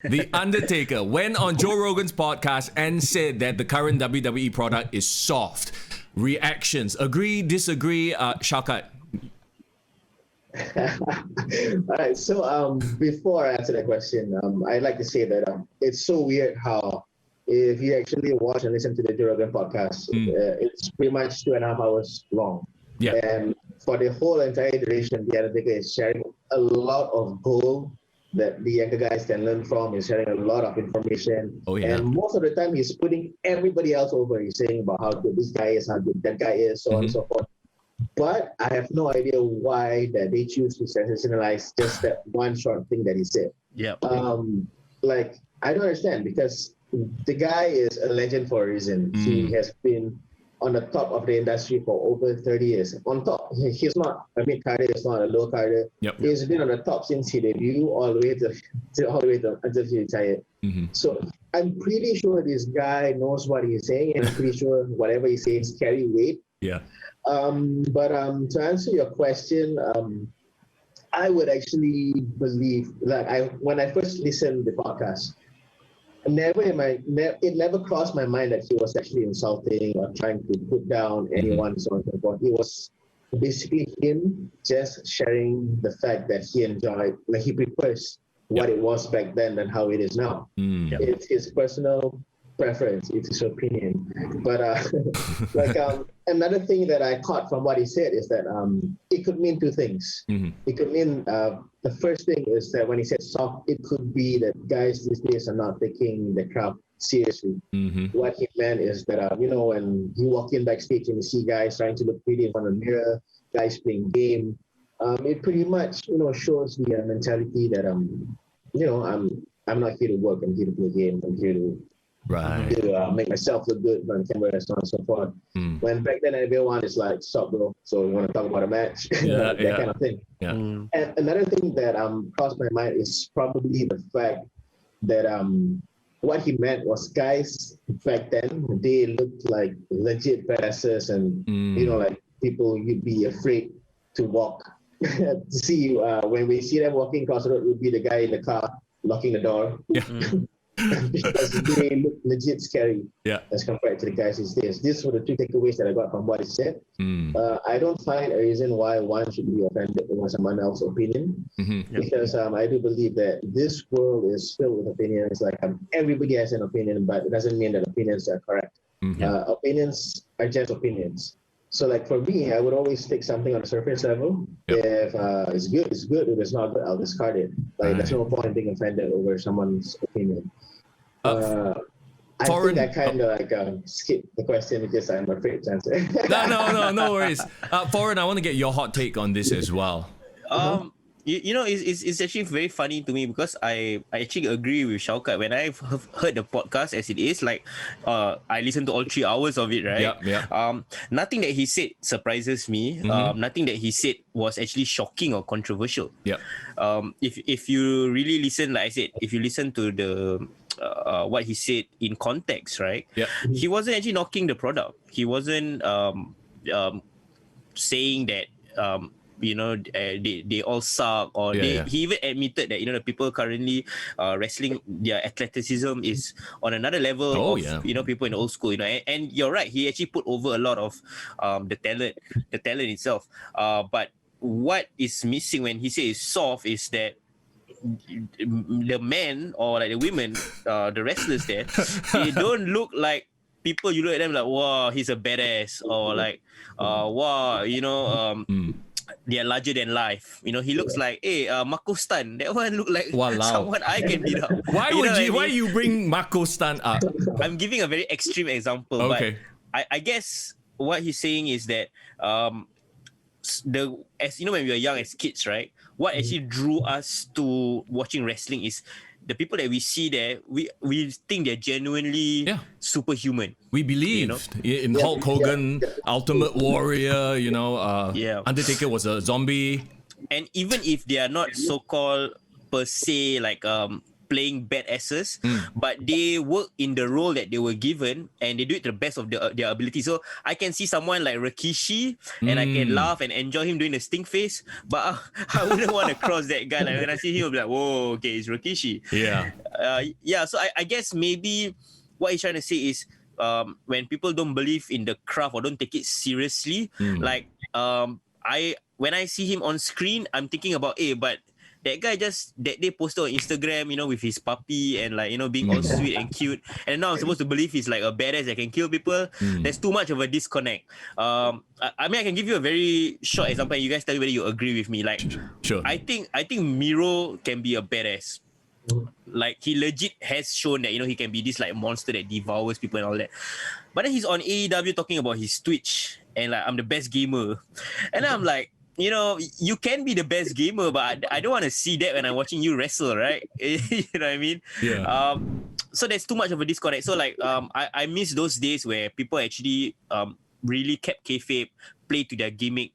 The Undertaker went on Joe Rogan's podcast and said that the current WWE product is soft. Reactions: agree, disagree? Shaukat. All right. So before I answer that question, I'd like to say that it's so weird how if you actually watch and listen to the Joe Rogan podcast, it's pretty much 2.5 hours long. Yeah. And for the whole entire duration, the Undertaker is sharing a lot of gold that the younger guys can learn from. He's sharing a lot of information. Oh, yeah. And most of the time, he's putting everybody else over. He's saying about how good this guy is, how good that guy is, so on and so forth. But I have no idea why that they choose to sensationalize just that one short thing that he said. Yeah. Like, I don't understand, because the guy is a legend for a reason. He has been on the top of the industry for over 30 years. On top, he's not a mid-carder, he's not a low-carder. Yep. He's been on the top since he debuted all the way to until he retired. So I'm pretty sure this guy knows what he's saying, and I'm pretty sure whatever he says carry weight. Yeah. But to answer your question, I would actually believe that when I first listened to the podcast, it never crossed my mind that he was actually insulting or trying to put down anyone, so on and so forth. It was basically him just sharing the fact that he enjoyed, like he prefers what it was back then than how it is now. It's his personal preference, it's his opinion. But another thing that I caught from what he said is that it could mean two things. It could mean the first thing is that when he said soft, it could be that guys these days are not taking the crowd seriously. What he meant is that when you walk in backstage and you see guys trying to look pretty in front of the mirror, guys playing game, it pretty much shows the mentality that I'm not here to work, I'm here to play game, I'm here to make myself look good on camera and so on and so forth. When back then everyone is like, stop bro, so we want to talk about a match, that kind of thing. And another thing that crossed my mind is probably the fact that what he meant was guys back then, they looked like legit badasses, and like people you'd be afraid to walk to see. When we see them walking across the road, would be the guy in the car locking the door. Because they look legit scary as compared to the guys these days. These were the two takeaways that I got from what he said. I don't find a reason why one should be offended over someone else's opinion, because I do believe that this world is filled with opinions. Like everybody has an opinion, but it doesn't mean that opinions are correct. Opinions are just opinions. So like for me, I would always take something on the surface level. If it's good, it's good. If it's not good, I'll discard it. Like there's no point in being offended over someone's opinion. I think I kind of skipped the question because I'm afraid to answer. No worries. Foreign, I want to get your hot take on this as well. It's actually very funny to me because I actually agree with Shaukat. When I've heard the podcast as it is, like I listened to all 3 hours of it, right? Nothing that he said surprises me. Nothing that he said was actually shocking or controversial. If you really listen, like I said, if you listen to the what he said in context, right? He wasn't actually knocking the product. He wasn't saying that they all suck, or he even admitted that the people currently wrestling, their athleticism is on another level of people in the old school, and you're right, he actually put over a lot of the talent itself, but what is missing when he says soft is that the men or like the women, the wrestlers there, they don't look like people you look at them like, wow, he's a badass, or like wow, they are larger than life. He looks like, hey, Marco Stan. That one look like someone I can beat up. Why you bring Marco Stan up? I'm giving a very extreme example, but I guess what he's saying is that as when we were young as kids, right? What actually drew us to watching wrestling is the people that we see there, we think they're genuinely superhuman. We believed in Hulk Hogan, Ultimate Warrior, Undertaker was a zombie. And even if they are not so-called per se like playing badasses, but they work in the role that they were given and they do it to the best of their ability. So I can see someone like Rikishi and I can laugh and enjoy him doing the stink face, but I wouldn't want to cross that guy. Like when I see him, I'll be like, whoa, okay, it's Rikishi. Yeah. So I guess maybe what he's trying to say is when people don't believe in the craft or don't take it seriously, when I see him on screen, I'm thinking about, but that guy just that day posted on Instagram, with his puppy and like, being all sweet and cute. And now I'm supposed to believe he's like a badass that can kill people. There's too much of a disconnect. I can give you a very short example and you guys tell me whether you agree with me. Like, sure. I think Miro can be a badass. Like he legit has shown that he can be this like monster that devours people and all that. But then he's on AEW talking about his Twitch and like I'm the best gamer. And I'm like, you can be the best gamer, but I don't want to see that when I'm watching you wrestle, right? You know what I mean? Yeah. So there's too much of a disconnect. So like, I miss those days where people actually really kept kayfabe, played to their gimmick.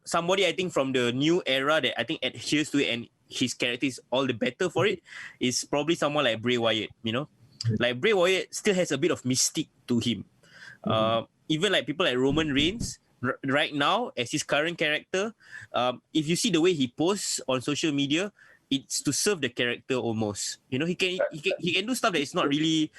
Somebody I think from the new era that I think adheres to it and his character is all the better for it is probably someone like Bray Wyatt. Like Bray Wyatt still has a bit of mystique to him. Even like people like Roman Reigns. Right now, as his current character, if you see the way he posts on social media, it's to serve the character almost. He can do stuff that is not really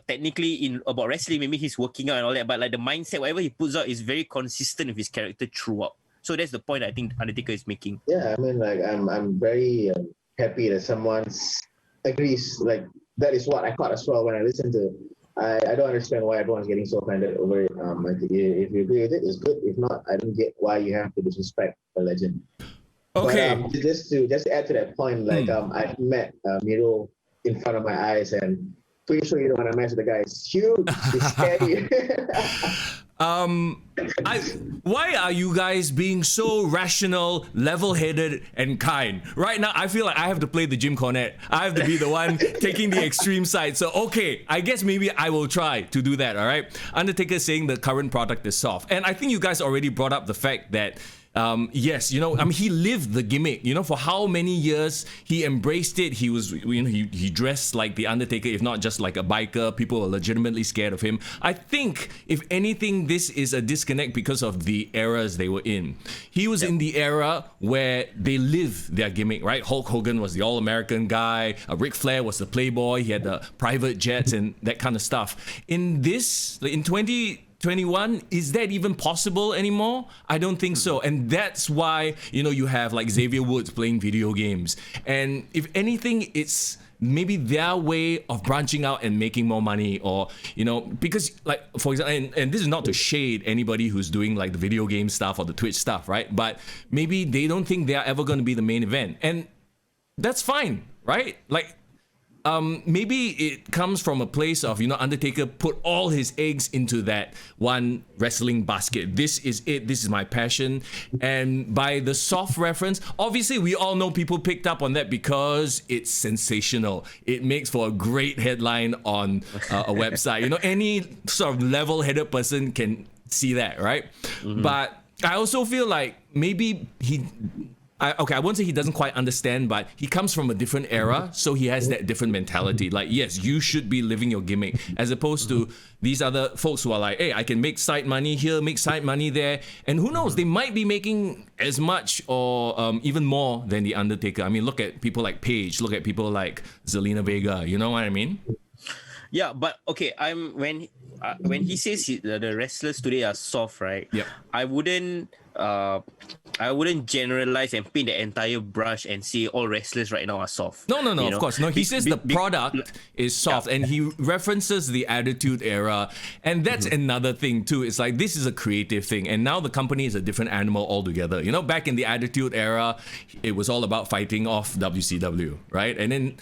technically in about wrestling. Maybe he's working out and all that, but like the mindset, whatever he puts out is very consistent with his character throughout. So that's the point I think Undertaker is making. Yeah, I mean, like I'm very happy that someone agrees. Like that is what I thought as well when I listened to. I don't understand why everyone's getting so offended over it. If you agree with it, it's good. If not, I don't get why you have to disrespect a legend. Okay. But, just to add to that point, like I've met Miro in front of my eyes, and pretty sure you don't want to mess with the guy. It's huge. It's scary. Why are you guys being so rational, level-headed, and kind? Right now, I feel like I have to play the Jim Cornette. I have to be the one taking the extreme side. So, okay, I guess maybe I will try to do that, all right? Undertaker saying the current product is soft. And I think you guys already brought up the fact that yes, he lived the gimmick, for how many years he embraced it. He was, he dressed like the Undertaker, if not just like a biker. People were legitimately scared of him. I think, if anything, this is a disconnect because of the eras they were in. He was in the era where they lived their gimmick, right? Hulk Hogan was the all-American guy. Ric Flair was the playboy. He had the private jets and that kind of stuff. In 2021, is that even possible anymore? I don't think so. And that's why, you have like Xavier Woods playing video games. And if anything, it's maybe their way of branching out and making more money, or, because like, for example, and this is not to shade anybody who's doing like the video game stuff or the Twitch stuff, right? But maybe they don't think they're ever going to be the main event. And that's fine, right? Like, maybe it comes from a place of, Undertaker put all his eggs into that one wrestling basket. This is it. This is my passion. And by the soft reference, obviously we all know people picked up on that because it's sensational. It makes for a great headline on a website. Any sort of level-headed person can see that, right? But I also feel like maybe I won't say he doesn't quite understand, but he comes from a different era, so he has that different mentality. Like, yes, you should be living your gimmick, as opposed to these other folks who are like, hey, I can make side money here, make side money there, and who knows, they might be making as much or even more than the Undertaker. I mean, look at people like Paige, look at people like Zelina Vega. You know what I mean? Yeah, but okay, when he says the wrestlers today are soft, right? Yep. I wouldn't generalize and paint the entire brush and say all wrestlers right now are soft. No, of course. No, he says the product is soft, and he references the Attitude Era, and that's another thing too. It's like, this is a creative thing, and now the company is a different animal altogether. Back in the Attitude Era, it was all about fighting off WCW, right? And then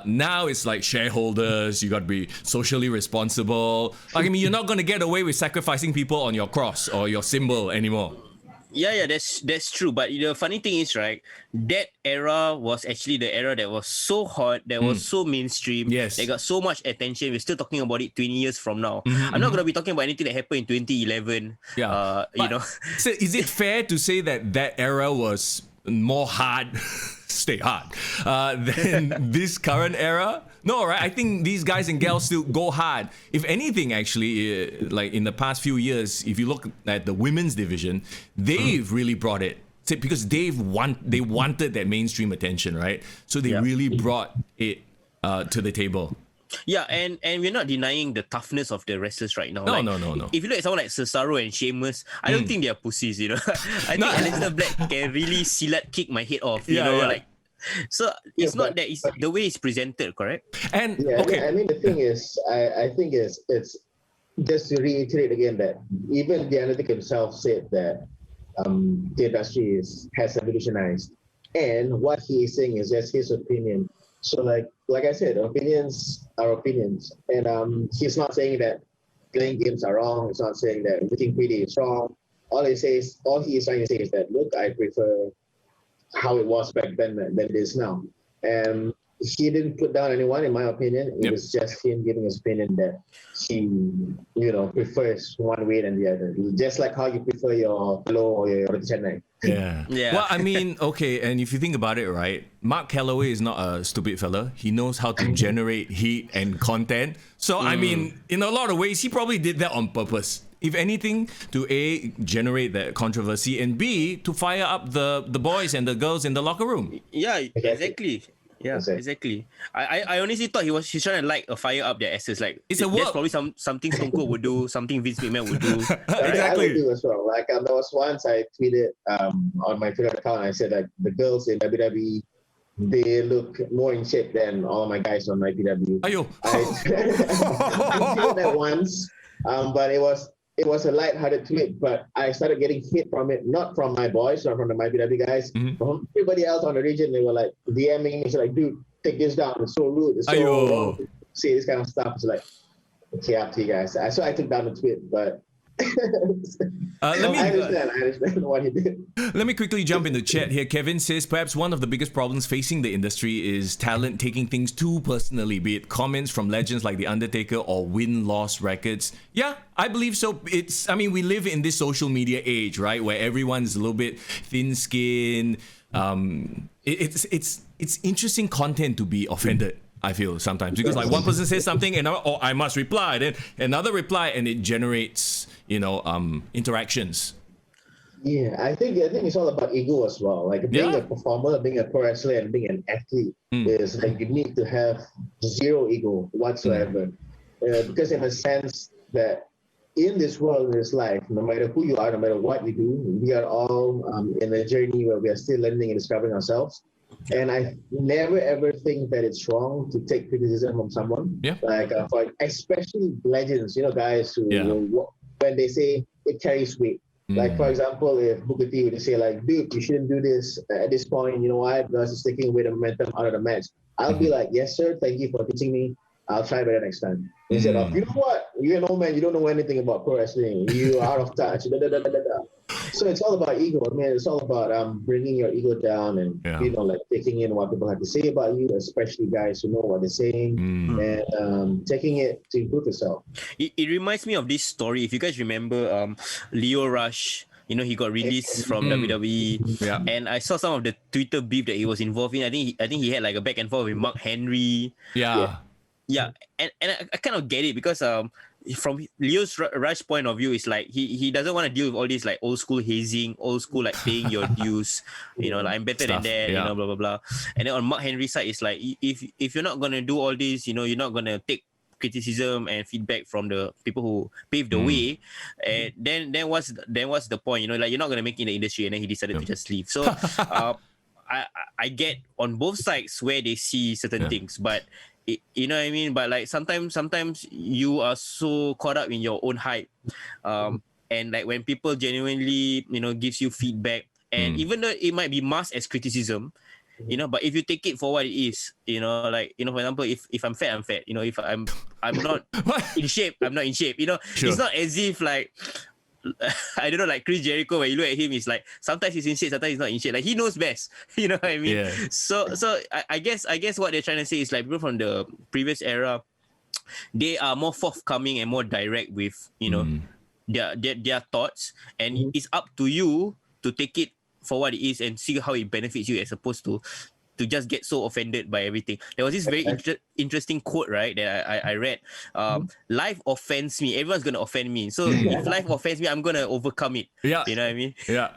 now it's like shareholders, you got to be socially responsible. Like, I mean, you're not going to get away with sacrificing people on your cross or your symbol anymore. Yeah, that's true. But the funny thing is, right, that era was actually the era that was so hot, that was so mainstream, yes, that got so much attention. We're still talking about it 20 years from now. I'm not going to be talking about anything that happened in 2011. Yeah. So is it fair to say that era was more hard, stay hard, than this current era. No, right? I think these guys and gals still go hard. If anything, actually, like in the past few years, if you look at the women's division, they've really brought it. Because they wanted that mainstream attention, right? So they really brought it to the table. Yeah, and we're not denying the toughness of the wrestlers right now. No. If you look at someone like Cesaro and Sheamus, I don't think they are pussies, you know. I think Aleister Black can really silat kick my head off, you know, like. So it's not that, it's the way it's presented, correct? And I mean, the thing is, I think it's just to reiterate again that even the Undertaker himself said that the industry has evolutionized, and what he is saying is just his opinion. So like I said, opinions are opinions, and he's not saying that playing games are wrong. He's not saying that looking pretty is wrong. All he is trying to say is that, look, I prefer how it was back then than it is now. And he didn't put down anyone, in my opinion. It was just him giving his opinion that he, prefers one way than the other. Just like how you prefer your Hello or your Chennai. Yeah. Well, I mean, okay, and if you think about it, right, Mark Calloway is not a stupid fella. He knows how to generate heat and content. So, I mean, in a lot of ways, he probably did that on purpose. If anything, to A, generate that controversy, and B, to fire up the boys and the girls in the locker room. Yeah, exactly. Yeah, exactly. I honestly thought he's trying to like fire up their asses. Like, it's a work. That's probably something Stone Cold would do, something Vince McMahon would do. Exactly. I would do as well. Like there was once I tweeted on my Twitter account, I said that the girls in WWE, they look more in shape than all of my guys on IPW. Ayo. I did that once, but it was a light-hearted tweet, but I started getting hit from it, not from my boys, not from the MyPW guys, from everybody else on the region. They were like DMing me, like, dude, take this down. It's so rude. It's so wrong to say this kind of stuff. It's like, okay, up to you guys. So I took down the tweet, but I understand what he did. Let me quickly jump in the chat here. Kevin says, perhaps one of the biggest problems facing the industry is talent taking things too personally, be it comments from legends like The Undertaker or win-loss records. Yeah, I believe so. We live in this social media age, right, where everyone's a little bit thin-skinned. It's interesting content to be offended, I feel sometimes, because like one person says something and I must reply, then another reply, and it generates interactions. Yeah, I think it's all about ego as well. Like being a performer, being a pro wrestler, and being an athlete is like you need to have zero ego whatsoever, because in a sense that in this world, in this life, no matter who you are, no matter what you do, we are all in a journey where we are still learning and discovering ourselves. And I never ever think that it's wrong to take criticism from someone. Yeah. Like especially legends, guys who when they say it carries weight. Like for example, if Booker T would say like, dude, you shouldn't do this at this point. You know why? Because it's taking away the momentum out of the match. I'll be like, yes, sir. Thank you for teaching me. I'll try better next time. Instead of, you know what? You're an old man. You don't know anything about pro wrestling. You are out of touch. So it's all about ego. I mean, it's all about bringing your ego down and like taking in what people have to say about you, especially guys who know what they're saying, and taking it to improve yourself. It reminds me of this story. If you guys remember, Leo Rush. He got released from WWE, and I saw some of the Twitter beef that he was involved in. I think he had like a back and forth with Mark Henry. Yeah, and I kind of get it because from Leo's Rush point of view, it's like he doesn't want to deal with all this like old school hazing, old school like paying your dues, like I'm better than that, blah blah blah. And then on Mark Henry's side, it's like if you're not gonna do all this, you're not gonna take criticism and feedback from the people who paved the way, and then what's the point? Like you're not gonna make it in the industry, and then he decided to just leave. So I get on both sides where they see certain things, but you know what I mean? But like sometimes you are so caught up in your own hype, and like when people genuinely gives you feedback, and even though it might be masked as criticism, but if you take it for what it is, like for example, if I'm fat, I'm fat. If I'm not in shape, I'm not in shape. It's not as if like I don't know, like Chris Jericho, when you look at him, it's like sometimes he's in shape, sometimes he's not in shape. Like he knows best. You know what I mean? Yeah. So I guess what they're trying to say is like people from the previous era, they are more forthcoming and more direct with their thoughts, and it's up to you to take it for what it is and see how it benefits you, as opposed to just get so offended by everything. There was this very interesting quote, right, that I read. Life offends me. Everyone's going to offend me. So if life offends me, I'm going to overcome it. Yeah. You know what I mean? Yeah.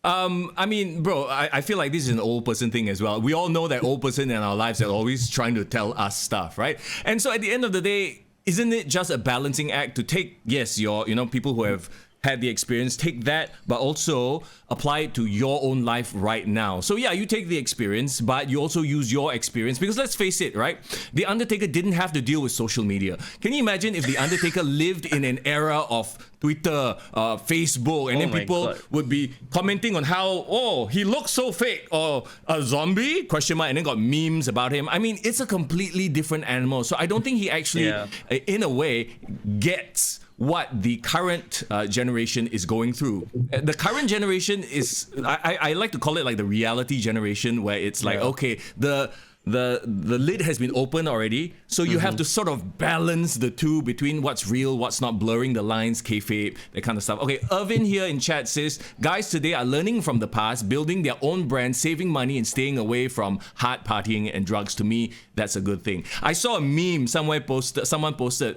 I mean, bro, I feel like this is an old person thing as well. We all know that old person in our lives are always trying to tell us stuff, right? And so at the end of the day, isn't it just a balancing act to take, yes, your, people who have had the experience, take that, but also apply it to your own life right now. So yeah, you take the experience, but you also use your experience, because let's face it, right? The Undertaker didn't have to deal with social media. Can you imagine if the Undertaker lived in an era of Twitter, Facebook, and then people would be commenting on how, oh, he looks so fake, or a zombie, ? And then got memes about him. I mean, it's a completely different animal. So I don't think he actually, in a way, gets what the current generation is going through. The current generation is, I like to call it like the reality generation, where it's like, okay, the lid has been opened already, so you have to sort of balance the two between what's real, what's not, blurring the lines, kayfabe, that kind of stuff. Okay, Irvin here in chat says, guys today are learning from the past, building their own brand, saving money, and staying away from hard partying and drugs. To me, that's a good thing. I saw a meme someone posted,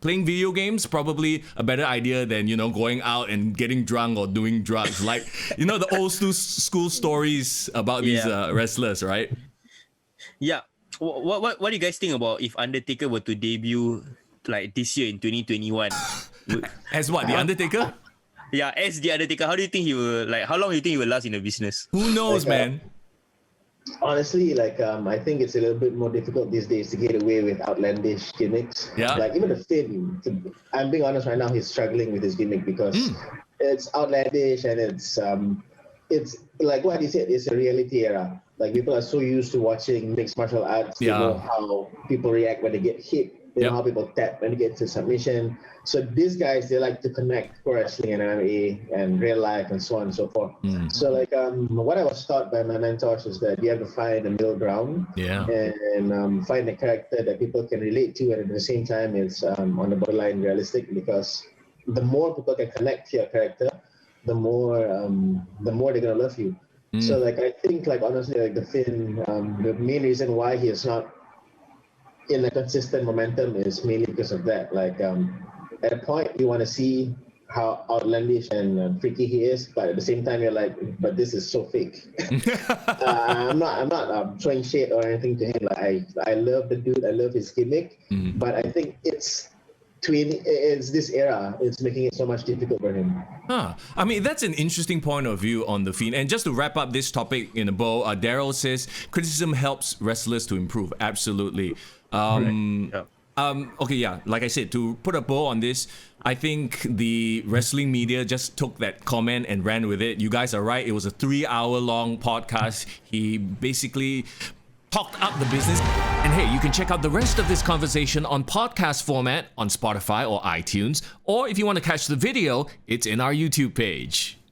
playing video games probably a better idea than going out and getting drunk or doing drugs, like the old school stories about these wrestlers, right? Yeah. What do you guys think about if Undertaker were to debut like this year in 2021? As what, the Undertaker? Yeah, as the Undertaker. How do you think he will, how long do you think he will last in the business? Who knows, man? Honestly, I think it's a little bit more difficult these days to get away with outlandish gimmicks. Yeah. Like even the Finn, I'm being honest right now, he's struggling with his gimmick because it's outlandish and it's like what he said, it's a reality era. Like people are so used to watching mixed martial arts, they know how people react when they get hit, they know how people tap when they get to submission. So these guys, they like to connect pro wrestling and MMA and real life and so on and so forth. So what I was taught by my mentors is that you have to find a middle ground and find a character that people can relate to, and at the same time it's on the borderline realistic, because the more people can connect to your character, the more they're gonna love you. So I think honestly the Finn, the main reason why he is not in a consistent momentum is mainly because of that. At a point you want to see how outlandish and freaky he is, but at the same time you're like, but this is so fake. I'm not throwing shade or anything to him. I love the dude, I love his gimmick, but I think it's this era, it's making it so much difficult for him. I mean, that's an interesting point of view on the Fiend. And just to wrap up this topic in a bow, Daryl says criticism helps wrestlers to improve. Absolutely. Okay, yeah, like I said, to put a bow on this, I think the wrestling media just took that comment and ran with it. You guys are right. It was a 3-hour-long podcast. He basically talked up the business. And hey, you can check out the rest of this conversation on podcast format on Spotify or iTunes, or if you want to catch the video, it's in our YouTube page.